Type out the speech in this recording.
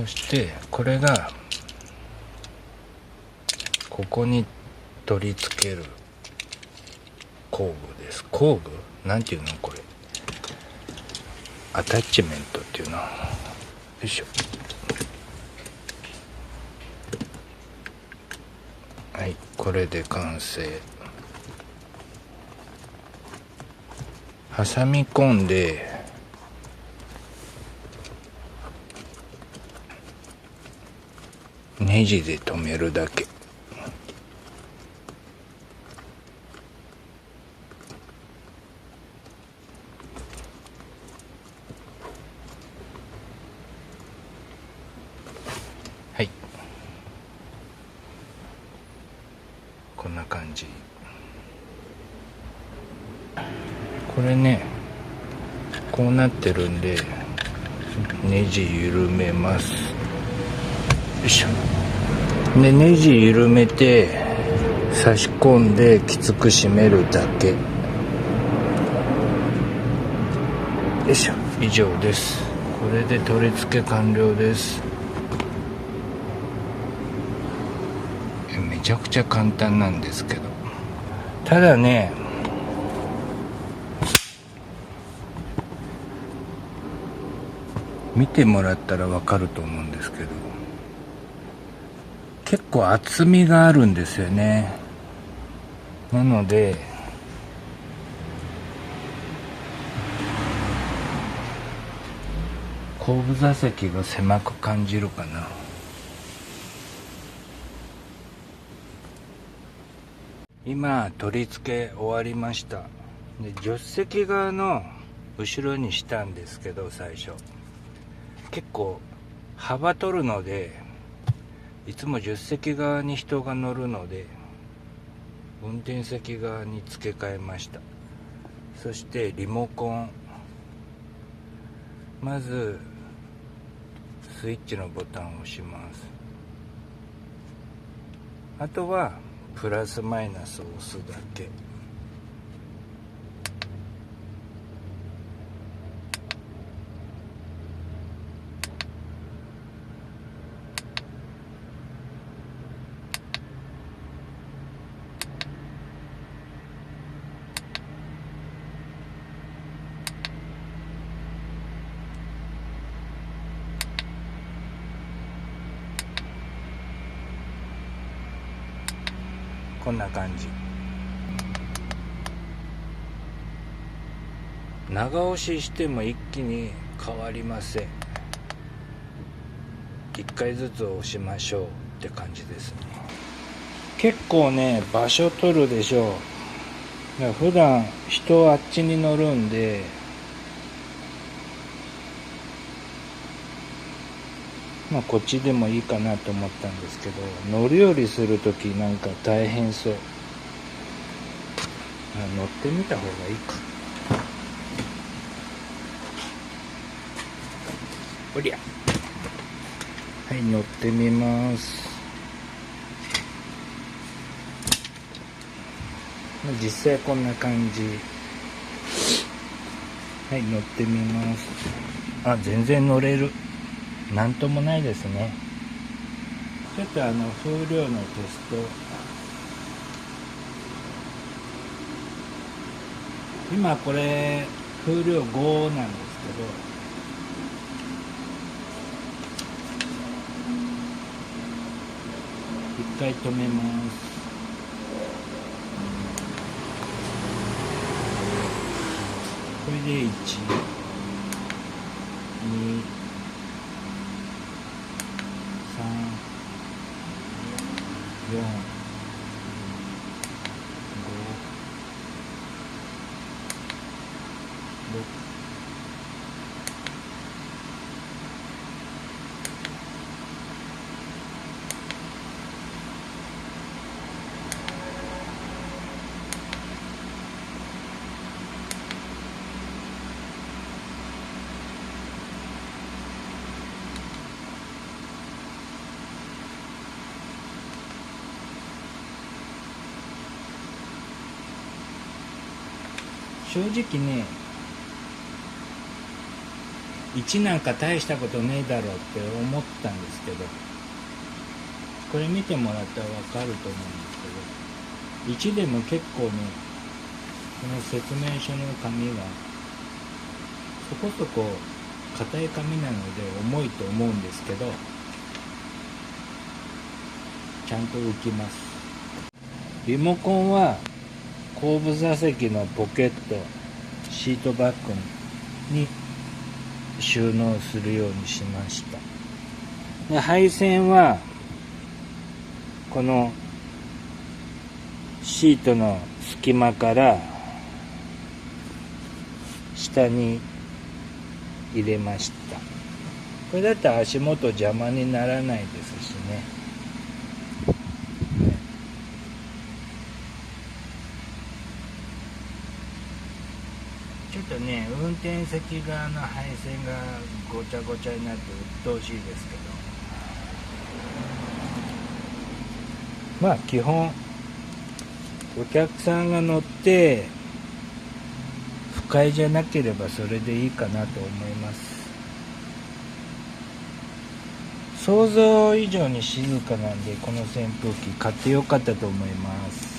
そしてこれがここに取り付ける工具です。工具なんていうのこれ、アタッチメントっていうの。よいしょ。はい、これで完成。挟み込んでネジで留めるだけ。はい、こんな感じ。これね、こうなってるんでネジ緩めます。よいしょ。でネジ緩めて差し込んできつく締めるだけ。よいしょ。以上です。これで取り付け完了です。めちゃくちゃ簡単なんですけど、ただね、見てもらったらわかると思うんですけど、結構厚みがあるんですよね。なので後部座席が狭く感じるかな。今取り付け終わりました。で助手席側の後ろにしたんですけど、最初結構幅取るので、いつも助手席側に人が乗るので運転席側に付け替えました。そしてリモコン、まずスイッチのボタンを押します。あとはプラスマイナスを押すだけ。こんな感じ。長押ししても一気に変わりません。1回ずつ押しましょうって感じですね。結構ね場所取るでしょう。だから普段人あっちに乗るんで、こっちでもいいかなと思ったんですけど、乗り降りするときなんか大変そう。乗ってみた方がいいか。おりゃ。はい、乗ってみます。実際こんな感じ。はい、乗ってみます。あ、全然乗れる。なんともないですね。ちょっと風量のテスト。今これ風量5なんですけど、一回止めます。これで1、2、3、4、5、6、正直ね、位置なんか大したことねえだろうって思ったんですけど、これ見てもらったら分かると思うんですけど、位置でも結構ね、この説明書の紙はそこそこ硬い紙なので重いと思うんですけど、ちゃんと浮きます。リモコンは後部座席のポケット、シートバッグに収納するようにしました。で、配線はこのシートの隙間から下に入れました。これだったら足元邪魔にならないですしね。ちょっとね、運転席側の配線がごちゃごちゃになって鬱陶しいですけど、まあ基本お客さんが乗って不快じゃなければそれでいいかなと思います。想像以上に静かなんで、この扇風機買ってよかったと思います。